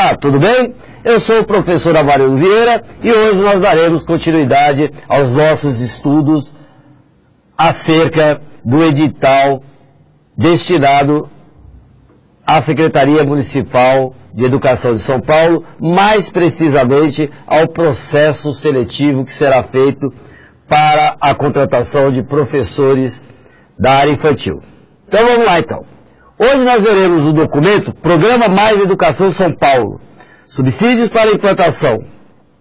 Olá, tudo bem? Eu sou o professor Amarildo Vieira e hoje nós daremos continuidade aos nossos estudos acerca do edital destinado à Secretaria Municipal de Educação de São Paulo, mais precisamente ao processo seletivo que será feito para a contratação de professores da área infantil. Então vamos lá então. Hoje nós veremos o documento Programa Mais Educação São Paulo, subsídios para a implantação,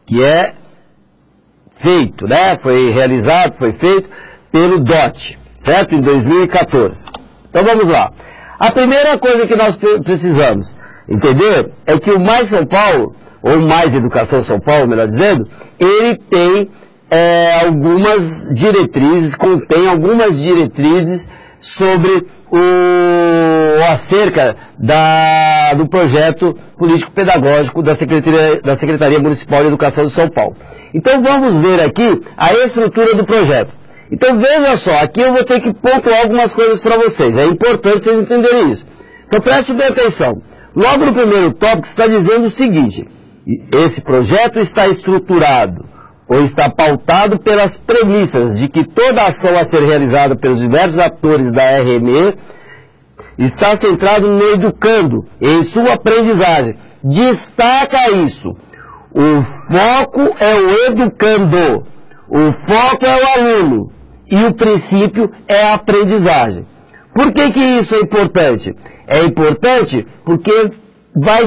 que é feito, foi realizado, foi feito pelo DOT, certo? Em 2014. Então vamos lá. A primeira coisa que nós precisamos entender é que o Mais São Paulo, ou Mais Educação São Paulo, melhor dizendo, ele tem algumas diretrizes, contém algumas diretrizes sobre acerca do projeto político-pedagógico da Secretaria Municipal de Educação de São Paulo. Então vamos ver aqui a estrutura do projeto. Então veja só, aqui eu vou ter que pontuar algumas coisas para vocês, é importante vocês entenderem isso. Então preste bem atenção. Logo no primeiro tópico está dizendo o seguinte: esse projeto está estruturado ou está pautado pelas premissas de que toda ação a ser realizada pelos diversos atores da RME está centrado no educando, em sua aprendizagem. Destaca isso. O foco é o educando, o foco é o aluno e o princípio é a aprendizagem. Por que isso é importante? É importante porque vai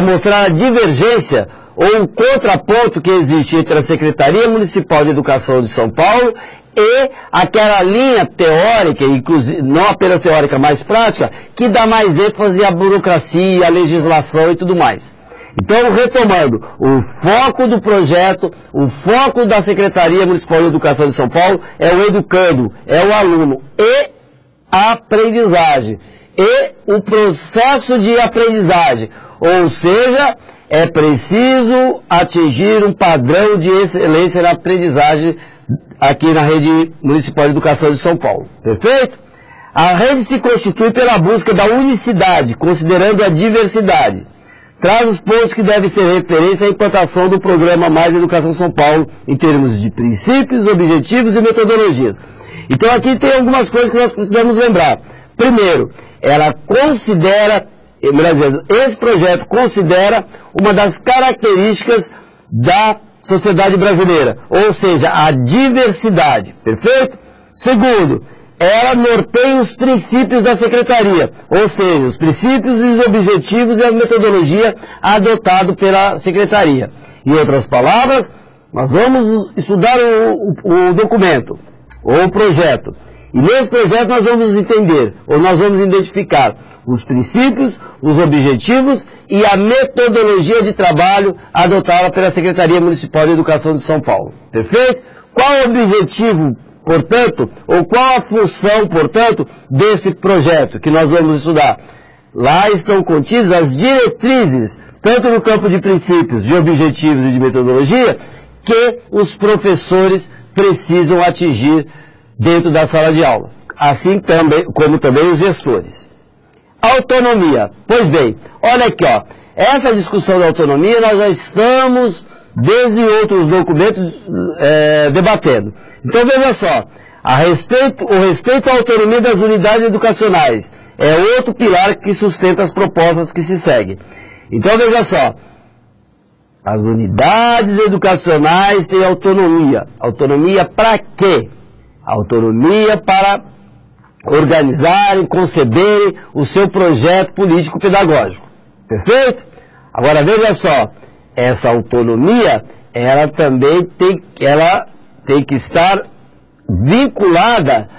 mostrar a divergência ou o contraponto que existe entre a Secretaria Municipal de Educação de São Paulo e aquela linha teórica, inclusive, não apenas teórica, mas prática, que dá mais ênfase à burocracia, à legislação e tudo mais. Então, retomando, o foco do projeto, o foco da Secretaria Municipal de Educação de São Paulo é o educando, é o aluno e a aprendizagem, e o processo de aprendizagem, ou seja, é preciso atingir um padrão de excelência na aprendizagem aqui na Rede Municipal de Educação de São Paulo. Perfeito? A rede se constitui pela busca da unicidade, considerando a diversidade. Traz os pontos que devem ser referência à implantação do programa Mais Educação São Paulo, em termos de princípios, objetivos e metodologias. Então aqui tem algumas coisas que nós precisamos lembrar. Primeiro, ela considera, melhor dizendo, esse projeto considera uma das características da sociedade brasileira, ou seja, a diversidade, perfeito? Segundo, ela norteia os princípios da Secretaria, ou seja, os princípios e os objetivos e a metodologia adotado pela Secretaria. Em outras palavras, nós vamos estudar o documento, ou o projeto. E nesse projeto nós vamos entender, ou nós vamos identificar os princípios, os objetivos e a metodologia de trabalho adotada pela Secretaria Municipal de Educação de São Paulo. Perfeito? Qual o objetivo, portanto, ou qual a função, portanto, desse projeto que nós vamos estudar? Lá estão contidas as diretrizes, tanto no campo de princípios, de objetivos e de metodologia, que os professores precisam atingir dentro da sala de aula, assim também, como também os gestores. Autonomia. Pois bem, olha aqui, essa discussão da autonomia nós já estamos, desde outros documentos, debatendo. Então veja só, o respeito à autonomia das unidades educacionais é outro pilar que sustenta as propostas que se seguem. Então veja só, as unidades educacionais têm autonomia. Autonomia para quê? Autonomia para organizarem, conceberem o seu projeto político-pedagógico. Perfeito? Agora veja só, essa autonomia, ela também tem que estar vinculada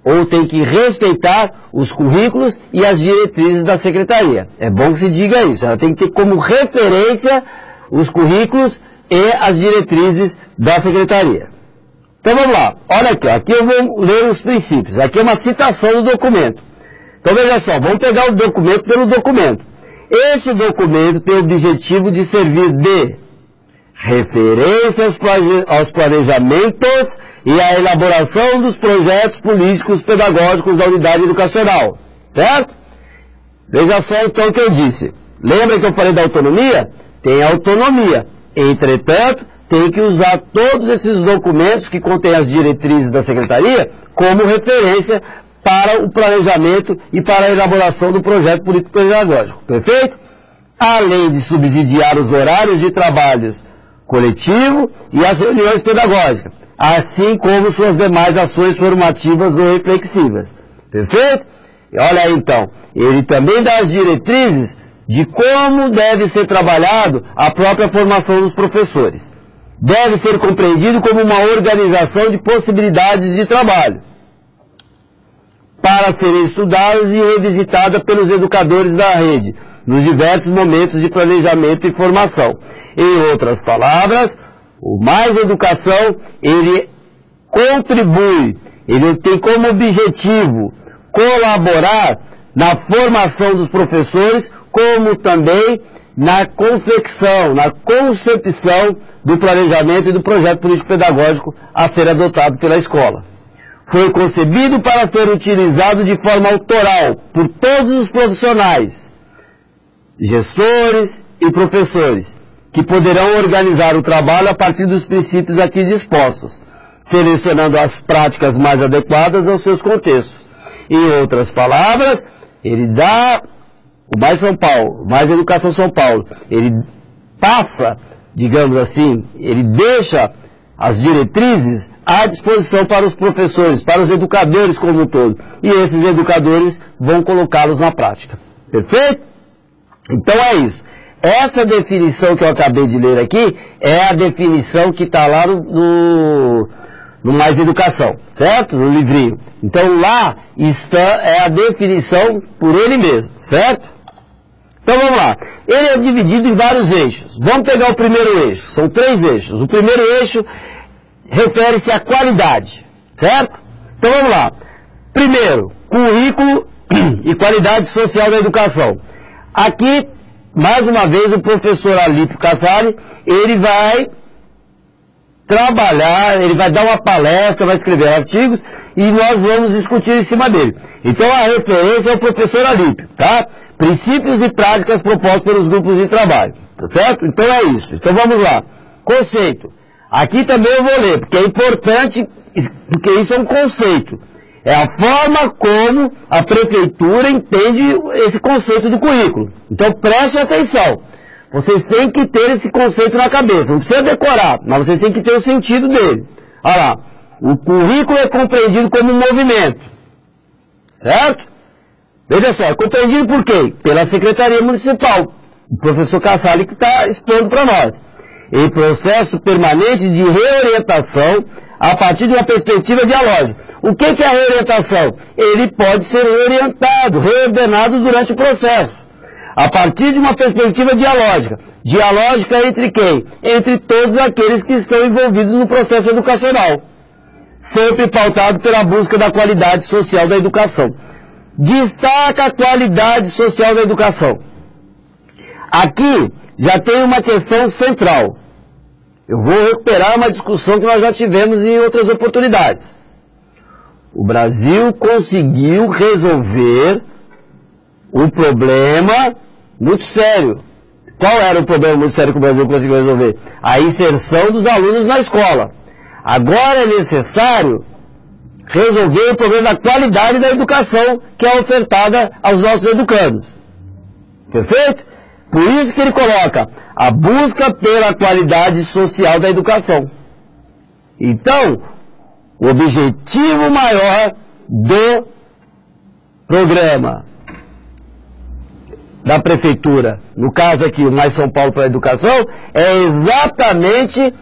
ou tem que respeitar os currículos e as diretrizes da Secretaria. É bom que se diga isso, ela tem que ter como referência os currículos e as diretrizes da Secretaria. Então vamos lá, olha aqui eu vou ler os princípios, aqui é uma citação do documento. Então veja só, vamos pegar o documento pelo documento. Esse documento tem o objetivo de servir de referência aos planejamentos e à elaboração dos projetos políticos pedagógicos da unidade educacional, certo? Veja só então o que eu disse. Lembra que eu falei da autonomia? Tem autonomia. Entretanto, tem que usar todos esses documentos que contêm as diretrizes da Secretaria como referência para o planejamento e para a elaboração do projeto político-pedagógico. Perfeito? Além de subsidiar os horários de trabalho coletivo e as reuniões pedagógicas, assim como suas demais ações formativas ou reflexivas. Perfeito? E olha aí então, ele também dá as diretrizes de como deve ser trabalhado a própria formação dos professores. Deve ser compreendido como uma organização de possibilidades de trabalho, para serem estudadas e revisitadas pelos educadores da rede, nos diversos momentos de planejamento e formação. Em outras palavras, o Mais Educação, ele contribui, ele tem como objetivo colaborar na formação dos professores, como também na confecção, na concepção do planejamento e do projeto político-pedagógico a ser adotado pela escola. Foi concebido para ser utilizado de forma autoral por todos os profissionais, gestores e professores, que poderão organizar o trabalho a partir dos princípios aqui dispostos, selecionando as práticas mais adequadas aos seus contextos. Em outras palavras, ele dá o Mais São Paulo, Mais Educação São Paulo, ele passa, digamos assim, ele deixa as diretrizes à disposição para os professores, para os educadores como um todo. E esses educadores vão colocá-los na prática. Perfeito? Então é isso. Essa definição que eu acabei de ler aqui é a definição que está lá no Mais Educação, certo? No livrinho. Então lá é a definição por ele mesmo, certo? Então vamos lá. Ele é dividido em vários eixos. Vamos pegar o primeiro eixo. São 3 eixos. O primeiro eixo refere-se à qualidade, certo? Então vamos lá. Primeiro, currículo e qualidade social da educação. Aqui, mais uma vez, o professor Alípio Casale, ele vai trabalhar, ele vai dar uma palestra, vai escrever artigos e nós vamos discutir em cima dele. Então a referência é o professor Alípio, tá? Princípios e práticas propostos pelos grupos de trabalho, tá certo? Então é isso. Então vamos lá. Conceito. Aqui também eu vou ler, porque é importante, porque isso é um conceito. É a forma como a prefeitura entende esse conceito do currículo. Então preste atenção. Vocês têm que ter esse conceito na cabeça. Não precisa decorar, mas vocês têm que ter o sentido dele. Olha lá. O currículo é compreendido como um movimento. Certo? Veja só, é compreendido por quê? Pela Secretaria Municipal. O professor Casale que está expondo para nós. Em processo permanente de reorientação a partir de uma perspectiva dialógica. O que é a reorientação? Ele pode ser reorientado, reordenado durante o processo. A partir de uma perspectiva dialógica. Dialógica entre quem? Entre todos aqueles que estão envolvidos no processo educacional. Sempre pautado pela busca da qualidade social da educação. Destaca a qualidade social da educação. Aqui já tem uma questão central. Eu vou recuperar uma discussão que nós já tivemos em outras oportunidades. O Brasil conseguiu resolver um problema muito sério. Qual era o problema muito sério que o Brasil conseguiu resolver? A inserção dos alunos na escola. Agora é necessário resolver o problema da qualidade da educação que é ofertada aos nossos educandos. Perfeito? Por isso que ele coloca a busca pela qualidade social da educação. Então, o objetivo maior do programa da prefeitura, no caso aqui o Mais São Paulo para a Educação, é exatamente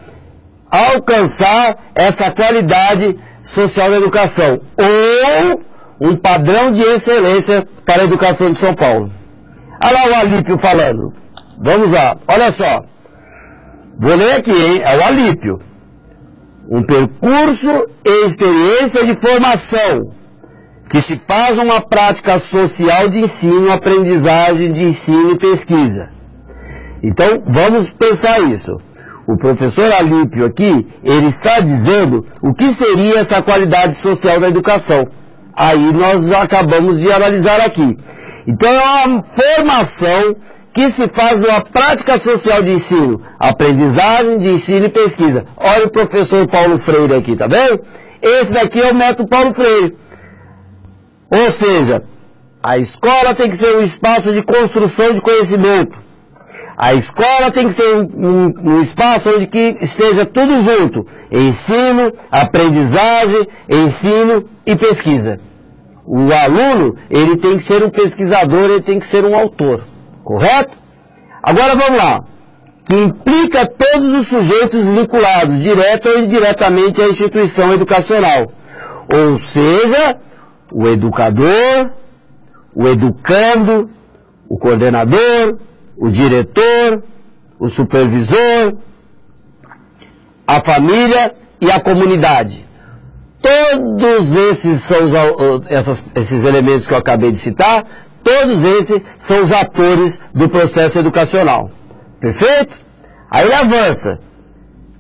alcançar essa qualidade social da educação, ou um padrão de excelência para a educação de São Paulo. Olha lá o Alípio falando. Vamos lá, olha só. Vou ler aqui, hein? É o Alípio. Um percurso e experiência de formação que se faz uma prática social de ensino, aprendizagem de ensino e pesquisa. Então, vamos pensar isso. O professor Alípio aqui, ele está dizendo o que seria essa qualidade social da educação. aí nós acabamos de analisar aqui. Então é uma formação que se faz numa prática social de ensino, aprendizagem, de ensino e pesquisa. Olha o professor Paulo Freire aqui, tá vendo? Esse daqui é o método Paulo Freire. Ou seja, a escola tem que ser um espaço de construção de conhecimento. A escola tem que ser um espaço onde que esteja tudo junto. Ensino, aprendizagem, ensino e pesquisa. O aluno, ele tem que ser um pesquisador, ele tem que ser um autor. Correto? Agora vamos lá. Que implica todos os sujeitos vinculados, direta ou indiretamente à instituição educacional. Ou seja, o educador, o educando, o coordenador, o diretor, o supervisor, a família e a comunidade. Todos esses são esses elementos que eu acabei de citar, todos esses são os atores do processo educacional. Perfeito? Aí ele avança,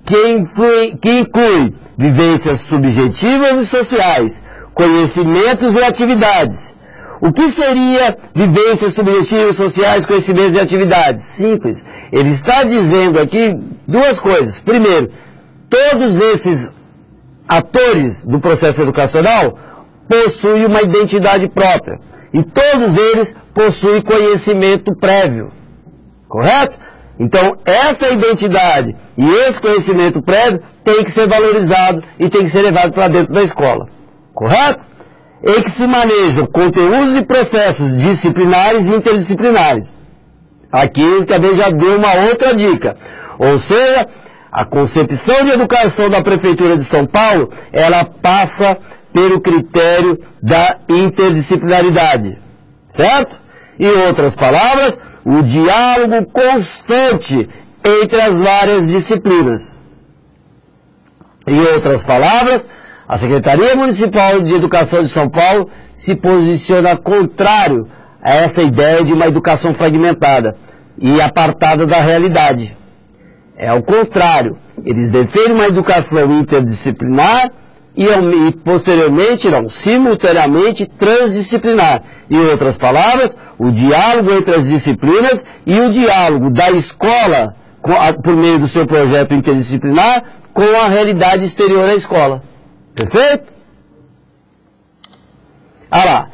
que inclui vivências subjetivas e sociais, conhecimentos e atividades. O que seria vivências subjetivas, sociais, conhecimentos e atividades? Simples. Ele está dizendo aqui duas coisas. Primeiro, todos esses atores do processo educacional possuem uma identidade própria. E todos eles possuem conhecimento prévio. Correto? Então, essa identidade e esse conhecimento prévio tem que ser valorizado e tem que ser levado para dentro da escola. Correto? Em que se manejam conteúdos e processos disciplinares e interdisciplinares. Aqui ele também já deu uma outra dica. Ou seja, a concepção de educação da Prefeitura de São Paulo, ela passa pelo critério da interdisciplinaridade. Certo? Em outras palavras, o diálogo constante entre as várias disciplinas. Em outras palavras, a Secretaria Municipal de Educação de São Paulo se posiciona contrário a essa ideia de uma educação fragmentada e apartada da realidade. É o contrário. Eles defendem uma educação interdisciplinar e posteriormente, simultaneamente transdisciplinar. Em outras palavras, o diálogo entre as disciplinas e o diálogo da escola, por meio do seu projeto interdisciplinar, com a realidade exterior à escola. Perfeito? Ah lá,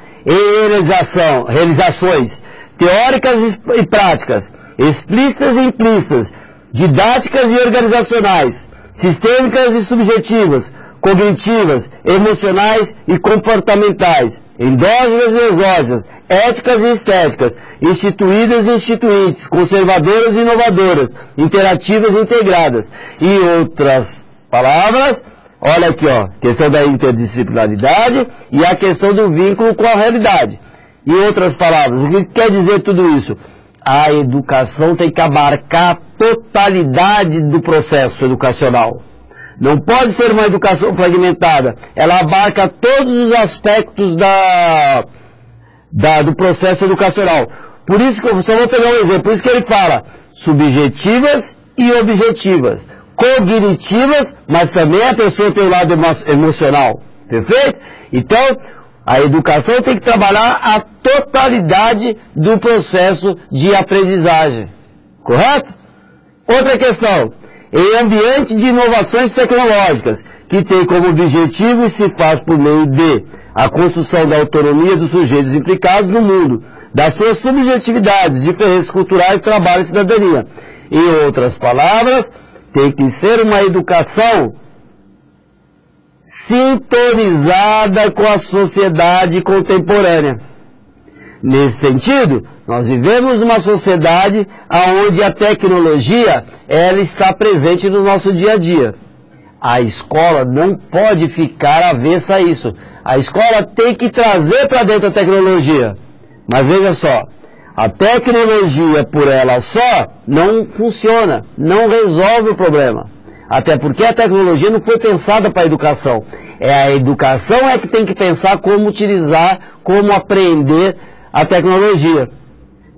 realizações teóricas e práticas, explícitas e implícitas, didáticas e organizacionais, sistêmicas e subjetivas, cognitivas, emocionais e comportamentais, endógenas e exógenas, éticas e estéticas, instituídas e instituintes, conservadoras e inovadoras, interativas e integradas. E outras palavras, olha aqui, ó, questão da interdisciplinaridade e a questão do vínculo com a realidade. Em outras palavras, o que quer dizer tudo isso? A educação tem que abarcar a totalidade do processo educacional. Não pode ser uma educação fragmentada. Ela abarca todos os aspectos do processo educacional. Por isso que eu só vou pegar um exemplo. Por isso que ele fala subjetivas e objetivas. Cognitivas, mas também a pessoa tem o lado emocional. Perfeito? Então, a educação tem que trabalhar a totalidade do processo de aprendizagem. Correto? Outra questão. Em ambiente de inovações tecnológicas, que tem como objetivo e se faz por meio de a construção da autonomia dos sujeitos implicados no mundo, das suas subjetividades, diferenças culturais, trabalho e cidadania. Em outras palavras, tem que ser uma educação sintonizada com a sociedade contemporânea. Nesse sentido, nós vivemos numa sociedade onde a tecnologia ela está presente no nosso dia a dia. A escola não pode ficar avessa a isso. A escola tem que trazer para dentro a tecnologia. Mas veja só, a tecnologia por ela só não funciona, não resolve o problema. Até porque a tecnologia não foi pensada para a educação. A educação é que tem que pensar como utilizar, como aprender a tecnologia.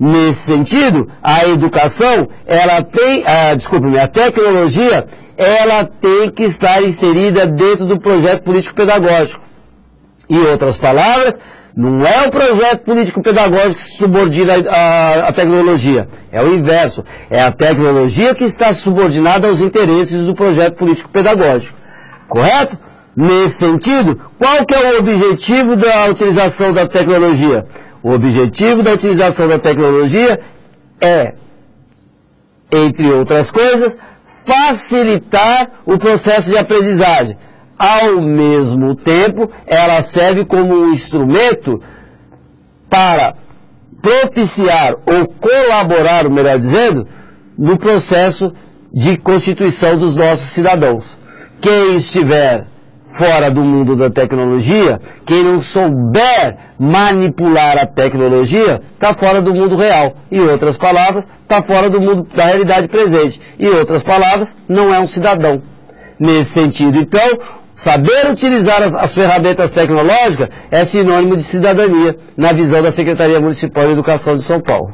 Nesse sentido, a educação, ela tem, a tecnologia, ela tem que estar inserida dentro do projeto político-pedagógico. Em outras palavras, não é o projeto político-pedagógico que se subordina à tecnologia. É o inverso. É a tecnologia que está subordinada aos interesses do projeto político-pedagógico. Correto? Nesse sentido, qual que é o objetivo da utilização da tecnologia? O objetivo da utilização da tecnologia é, entre outras coisas, facilitar o processo de aprendizagem. Ao mesmo tempo, ela serve como um instrumento para propiciar ou colaborar, melhor dizendo, no processo de constituição dos nossos cidadãos. Quem estiver fora do mundo da tecnologia, quem não souber manipular a tecnologia, está fora do mundo real. Em outras palavras, está fora do mundo da realidade presente. Em outras palavras, não é um cidadão. Nesse sentido, então, saber utilizar as ferramentas tecnológicas é sinônimo de cidadania, na visão da Secretaria Municipal de Educação de São Paulo.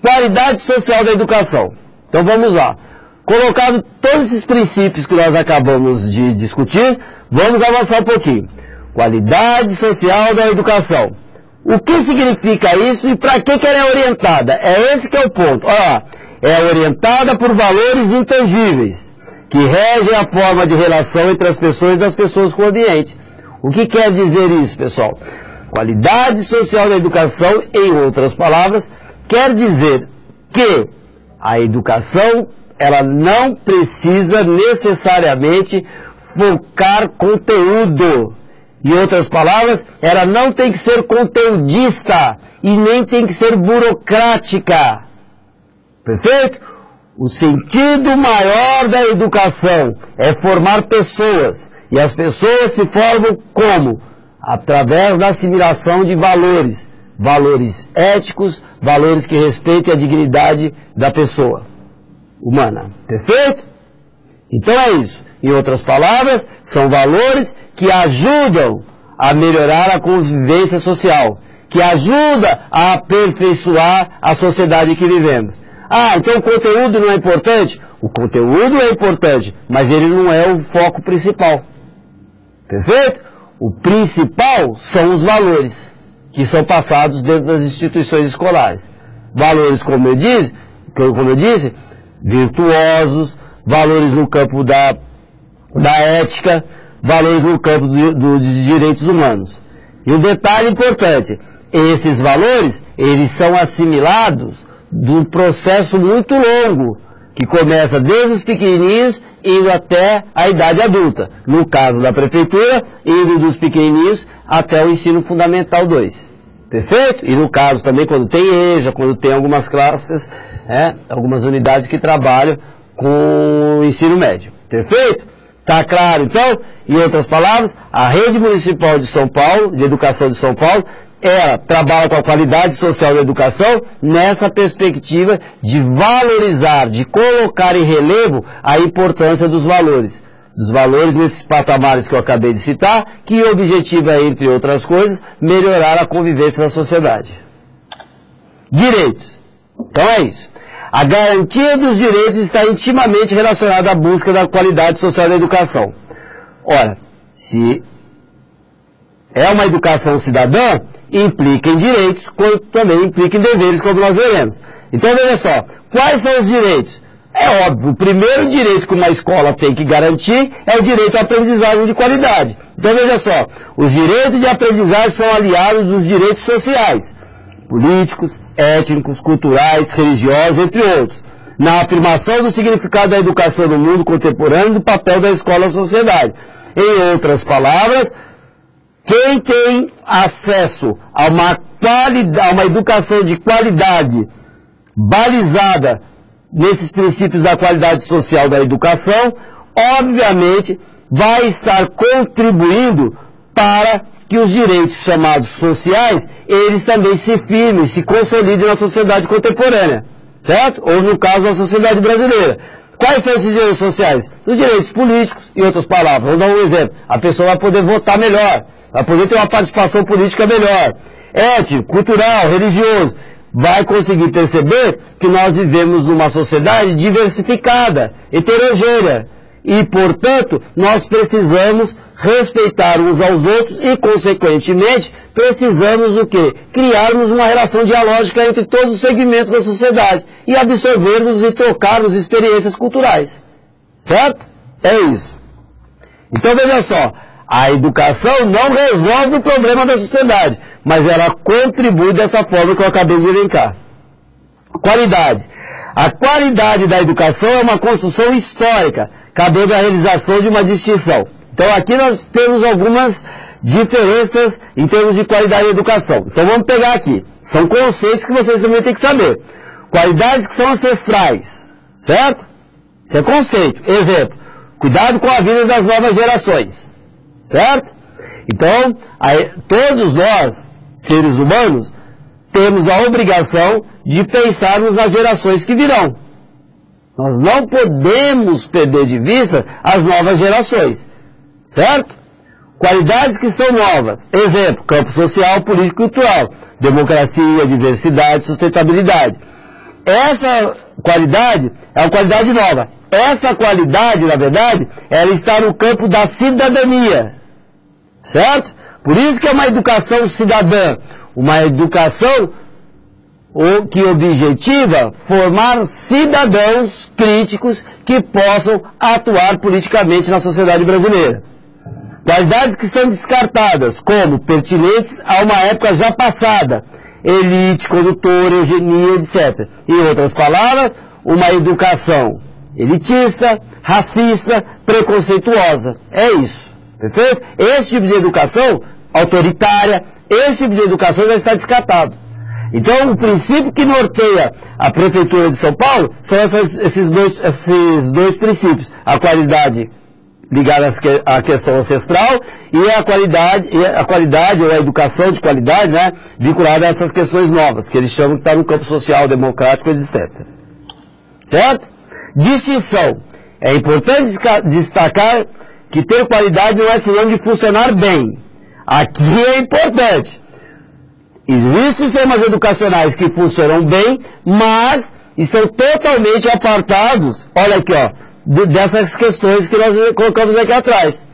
Qualidade social da educação. Então vamos lá. Colocado todos esses princípios que nós acabamos de discutir, vamos avançar um pouquinho. Qualidade social da educação. O que significa isso e para que ela é orientada? É esse que é o ponto. Olha, é orientada por valores intangíveis, que regem a forma de relação entre as pessoas e das pessoas com o ambiente. O que quer dizer isso, pessoal? Qualidade social da educação, em outras palavras, quer dizer que a educação, ela não precisa necessariamente focar conteúdo. Em outras palavras, ela não tem que ser conteudista e nem tem que ser burocrática. Perfeito? O sentido maior da educação é formar pessoas. E as pessoas se formam como? Através da assimilação de valores. Valores éticos, valores que respeitem a dignidade da pessoa humana. Perfeito? Então é isso. Em outras palavras, são valores que ajudam a melhorar a convivência social, que ajuda a aperfeiçoar a sociedade que vivemos. Ah, então o conteúdo não é importante? O conteúdo é importante, mas ele não é o foco principal. Perfeito? O principal são os valores que são passados dentro das instituições escolares. Valores, como eu disse, virtuosos, valores no campo da ética, valores no campo dos direitos humanos. E um detalhe importante, esses valores, eles são assimilados de um processo muito longo, que começa desde os pequenininhos, indo até a idade adulta. No caso da prefeitura, indo dos pequenininhos até o ensino fundamental 2. Perfeito? E no caso também quando tem EJA, quando tem algumas classes, algumas unidades que trabalham com o ensino médio. Perfeito? Tá claro, então? Em outras palavras, a Rede Municipal de São Paulo, de Educação de São Paulo, ela trabalha com a qualidade social da educação nessa perspectiva de valorizar, de colocar em relevo a importância dos valores. Dos valores nesses patamares que eu acabei de citar, que o objetivo é, entre outras coisas, melhorar a convivência na sociedade. Direitos. Então é isso. A garantia dos direitos está intimamente relacionada à busca da qualidade social da educação. Ora, se é uma educação cidadã, implica em direitos, como também implica em deveres, como nós veremos. Então, veja só, quais são os direitos? É óbvio, o primeiro direito que uma escola tem que garantir é o direito à aprendizagem de qualidade. Então, veja só, os direitos de aprendizagem são aliados dos direitos sociais, políticos, étnicos, culturais, religiosos, entre outros, na afirmação do significado da educação no mundo contemporâneo e do papel da escola na sociedade. Em outras palavras, quem tem acesso a uma educação de qualidade balizada nesses princípios da qualidade social da educação, obviamente vai estar contribuindo para que os direitos chamados sociais, eles também se firmem, se consolidem na sociedade contemporânea, certo? Ou no caso, na sociedade brasileira. Quais são esses direitos sociais? Os direitos políticos, em outras palavras. Vou dar um exemplo. A pessoa vai poder votar melhor, vai poder ter uma participação política melhor. Ético, cultural, religioso. Vai conseguir perceber que nós vivemos numa sociedade diversificada, heterogênea. E, portanto, nós precisamos respeitar uns aos outros e, consequentemente, precisamos o quê? Criarmos uma relação dialógica entre todos os segmentos da sociedade e absorvermos e trocarmos experiências culturais. Certo? É isso. Então, veja só, a educação não resolve o problema da sociedade, mas ela contribui dessa forma que eu acabei de elencar. Qualidade. A qualidade da educação é uma construção histórica, cabendo a realização de uma distinção. Então aqui nós temos algumas diferenças em termos de qualidade da educação. Então vamos pegar aqui. São conceitos que vocês também têm que saber. Qualidades que são ancestrais, certo? Isso é conceito. Exemplo, cuidado com a vida das novas gerações, certo? Então, todos nós, seres humanos, temos a obrigação de pensarmos nas gerações que virão. Nós não podemos perder de vista as novas gerações, certo? Qualidades que são novas. Exemplo, campo social, político e cultural. Democracia, diversidade, sustentabilidade. Essa qualidade é uma qualidade nova. Essa qualidade, na verdade, ela está no campo da cidadania, certo? Por isso que é uma educação cidadã. Uma educação que objetiva formar cidadãos críticos que possam atuar politicamente na sociedade brasileira. Qualidades que são descartadas como pertinentes a uma época já passada, elite, condutor, eugenia, etc. Em outras palavras, uma educação elitista, racista, preconceituosa. É isso, perfeito? Esse tipo de educação autoritária, esse tipo de educação já está descartado. Então, o princípio que norteia a Prefeitura de São Paulo são esses dois princípios. A qualidade ligada à questão ancestral e a qualidade ou a educação de qualidade, né, vinculada a essas questões novas, que eles chamam que está no campo social, democrático, etc. Certo? Distinção. É importante destacar que ter qualidade não é sinônimo de funcionar bem. Aqui é importante. Existem sistemas educacionais que funcionam bem, mas estão totalmente apartados, olha aqui, ó, dessas questões que nós colocamos aqui atrás.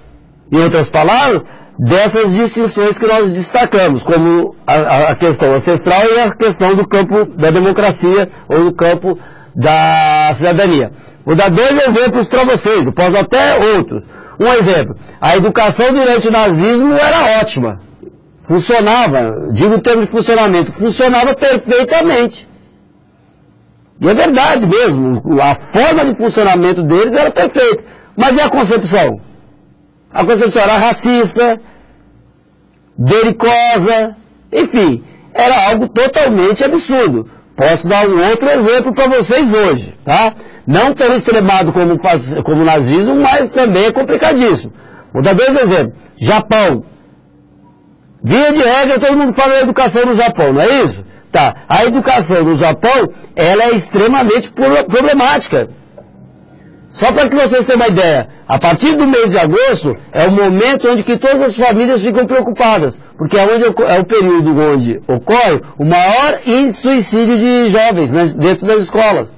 Em outras palavras, dessas distinções que nós destacamos, como a questão ancestral e a questão do campo da democracia ou do campo da cidadania. Vou dar 2 exemplos para vocês, eu posso dar até outros. Um exemplo, a educação durante o nazismo era ótima, funcionava, digo o termo de funcionamento, funcionava perfeitamente. E é verdade mesmo, a forma de funcionamento deles era perfeita. Mas e a concepção? A concepção era racista, belicosa, enfim, era algo totalmente absurdo. Posso dar um outro exemplo para vocês hoje, tá? Não tão extremado como o nazismo, mas também é complicadíssimo. Vou dar 2 exemplos. Japão. Via de regra, todo mundo fala da educação no Japão, não é isso? Tá. A educação no Japão, ela é extremamente problemática. Só para que vocês tenham uma ideia, a partir do mês de agosto é o momento onde que todas as famílias ficam preocupadas, porque é o período onde ocorre o maior índice de suicídio de jovens dentro das escolas.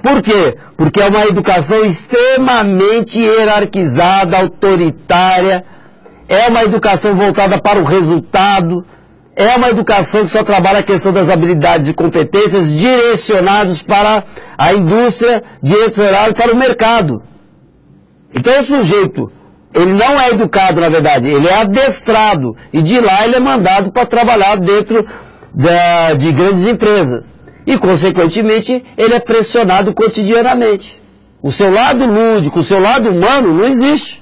Por quê? Porque é uma educação extremamente hierarquizada, autoritária, é uma educação voltada para o resultado, é uma educação que só trabalha a questão das habilidades e competências direcionados para a indústria, direcionado para o mercado. Então o sujeito, ele não é educado na verdade, ele é adestrado e de lá ele é mandado para trabalhar dentro de grandes empresas. E consequentemente ele é pressionado cotidianamente. O seu lado lúdico, o seu lado humano não existe.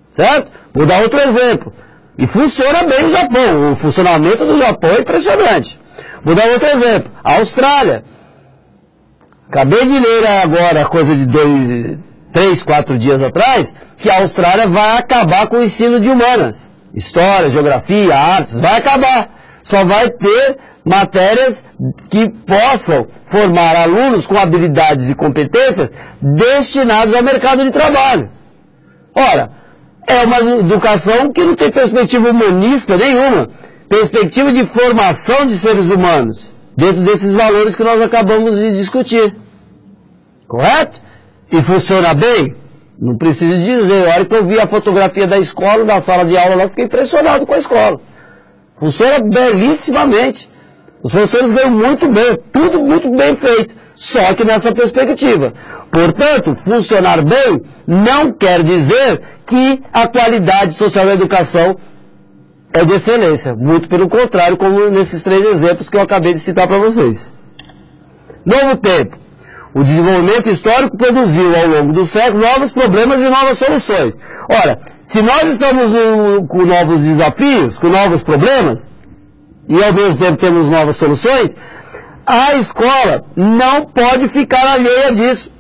Certo? Vou dar outro exemplo. E funciona bem no Japão. O funcionamento do Japão é impressionante. Vou dar outro exemplo. A Austrália. Acabei de ler agora, coisa de 3, 4 dias atrás, que a Austrália vai acabar com o ensino de humanas. História, geografia, artes, vai acabar. Só vai ter matérias que possam formar alunos com habilidades e competências destinados ao mercado de trabalho. Ora, é uma educação que não tem perspectiva humanista nenhuma, perspectiva de formação de seres humanos, dentro desses valores que nós acabamos de discutir. Correto? E funciona bem? Não preciso dizer, a hora que eu vi a fotografia da escola, da sala de aula lá, eu fiquei impressionado com a escola. Funciona belíssimamente. Os professores ganham muito bem, tudo muito bem feito, só que nessa perspectiva. Portanto, funcionar bem não quer dizer que a qualidade social da educação é de excelência. Muito pelo contrário, como nesses 3 exemplos que eu acabei de citar para vocês. Novo tempo. O desenvolvimento histórico produziu ao longo do século novos problemas e novas soluções. Ora, se nós estamos com novos desafios, com novos problemas, e ao mesmo tempo temos novas soluções, a escola não pode ficar alheia disso.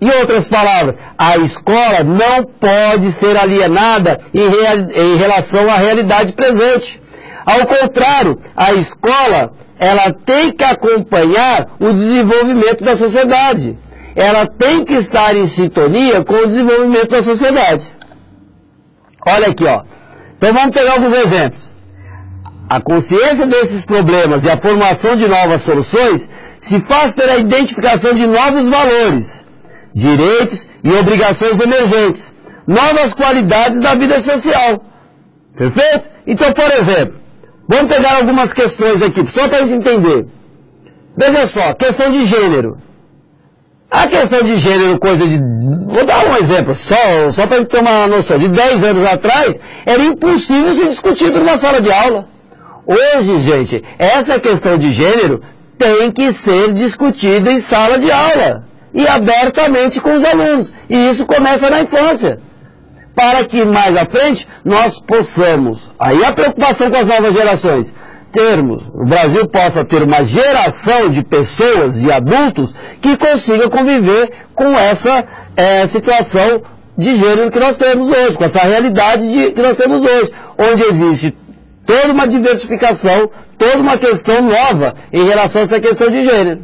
Em outras palavras, a escola não pode ser alienada em relação à realidade presente. Ao contrário, a escola, ela tem que acompanhar o desenvolvimento da sociedade. Ela tem que estar em sintonia com o desenvolvimento da sociedade. Olha aqui, ó. Então vamos pegar alguns exemplos. A consciência desses problemas e a formação de novas soluções se faz pela identificação de novos valores, direitos e obrigações emergentes, novas qualidades da vida social. Perfeito? Então, por exemplo, vamos pegar algumas questões aqui, só para a gente entender. Veja só, questão de gênero. A questão de gênero, coisa de... Vou dar um exemplo, só para a gente ter uma noção. De 10 anos atrás, era impossível ser discutido numa sala de aula. Hoje, gente, essa questão de gênero tem que ser discutida em sala de aula. E abertamente com os alunos. E isso começa na infância. Para que mais à frente nós possamos, aí a preocupação com as novas gerações, o Brasil possa ter uma geração de pessoas, de adultos, que consiga conviver com essa situação de gênero que nós temos hoje, com essa realidade que nós temos hoje, onde existe toda uma diversificação, toda uma questão nova em relação a essa questão de gênero.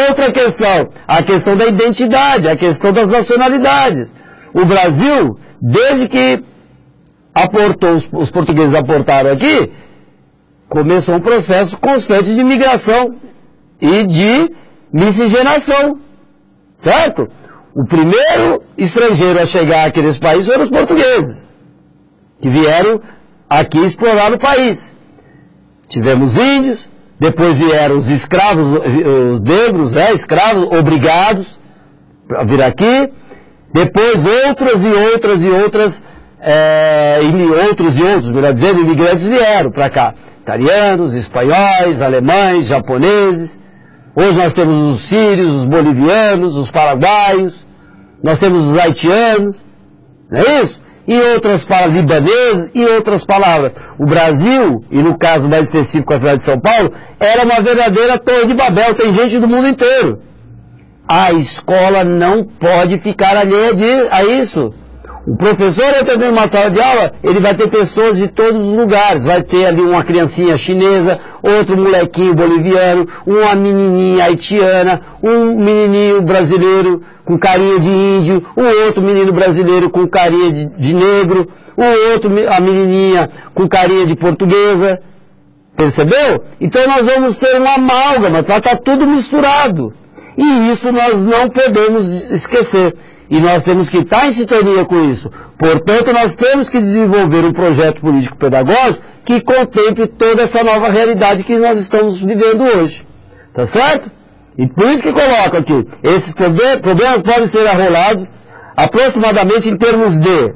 Outra questão, a questão da identidade, a questão das nacionalidades. O Brasil, desde que os portugueses aportaram aqui, começou um processo constante de migração e de miscigenação, certo? O primeiro estrangeiro a chegar aqui nesse país foram os portugueses, que vieram aqui explorar o país. Tivemos índios, depois vieram os escravos, os negros, escravos, obrigados a vir aqui. Depois outros, melhor dizendo, imigrantes vieram para cá. Italianos, espanhóis, alemães, japoneses. Hoje nós temos os sírios, os bolivianos, os paraguaios. Nós temos os haitianos. Não é isso? E outras palavras, libaneses e outras palavras. O Brasil, e no caso mais específico a cidade de São Paulo, era uma verdadeira torre de Babel, tem gente do mundo inteiro. A escola não pode ficar alheia a isso. O professor entra dentro de uma sala de aula, ele vai ter pessoas de todos os lugares. Vai ter ali uma criancinha chinesa, outro molequinho boliviano, uma menininha haitiana, um menininho brasileiro com carinha de índio, um outro menino brasileiro com carinha de negro, a menininha com carinha de portuguesa. Percebeu? Então nós vamos ter uma amálgama, tá tudo misturado. E isso nós não podemos esquecer. E nós temos que estar em sintonia com isso. Portanto, nós temos que desenvolver um projeto político-pedagógico que contemple toda essa nova realidade que nós estamos vivendo hoje. Tá certo? E por isso que coloco aqui, esses problemas podem ser arrolados aproximadamente em termos de,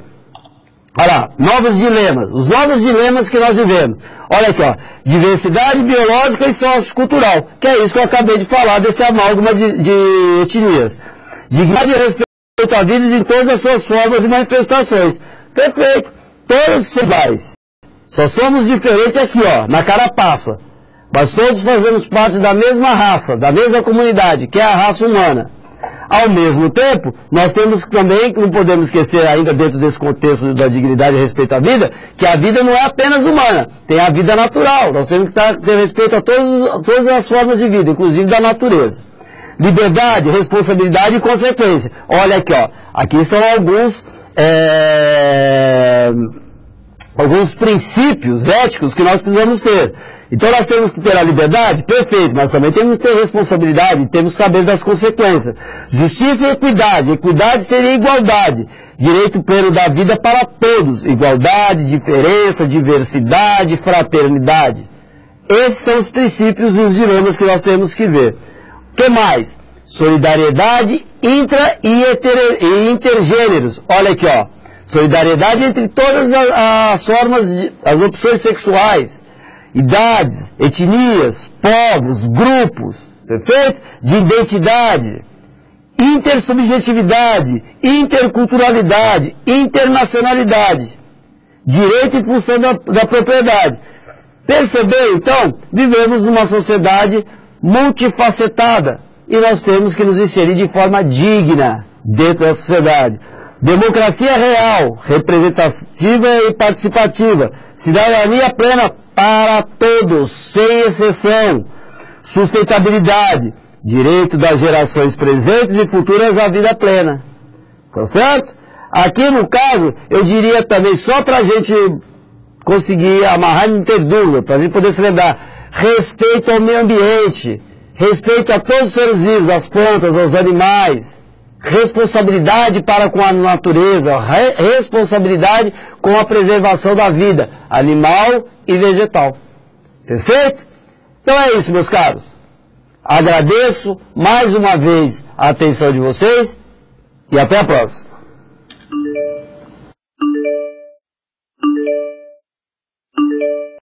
olha lá, novos dilemas. Os novos dilemas que nós vivemos. Olha aqui, ó, diversidade biológica e sociocultural, que é isso que eu acabei de falar, desse amálgama de etnias. Dignidade e respeito a vidas em todas as suas formas e manifestações. Perfeito. Todos são iguais. Só somos diferentes aqui, ó, na carapaça. Mas todos fazemos parte da mesma raça, da mesma comunidade, que é a raça humana. Ao mesmo tempo, nós temos também, que não podemos esquecer ainda dentro desse contexto da dignidade e respeito à vida, que a vida não é apenas humana, tem a vida natural. Nós temos que ter respeito a todas as formas de vida, inclusive da natureza. Liberdade, responsabilidade e consequência. Olha aqui, ó. Aqui são alguns alguns princípios éticos que nós precisamos ter. Então nós temos que ter a liberdade, perfeito, mas também temos que ter responsabilidade, temos que saber das consequências. Justiça e equidade. Equidade seria igualdade. Direito pleno da vida para todos. Igualdade, diferença, diversidade, fraternidade. Esses são os princípios e os dilemas que nós temos que ver. O que mais? Solidariedade intra e intergêneros. Olha aqui, ó. Solidariedade entre todas as formas, as opções sexuais, idades, etnias, povos, grupos, perfeito? De identidade, intersubjetividade, interculturalidade, internacionalidade, direito em função da propriedade. Percebeu, então? Vivemos numa sociedade multifacetada e nós temos que nos inserir de forma digna dentro da sociedade. Democracia real, representativa e participativa, cidadania plena para todos, sem exceção, sustentabilidade, direito das gerações presentes e futuras à vida plena. Tá certo? Aqui no caso, eu diria também, só para a gente conseguir amarrar e não ter dúvida, para a gente poder se lembrar, respeito ao meio ambiente, respeito a todos os seres vivos, as plantas, aos animais, responsabilidade para com a natureza, responsabilidade com a preservação da vida, animal e vegetal. Perfeito? Então é isso, meus caros. Agradeço mais uma vez a atenção de vocês e até a próxima.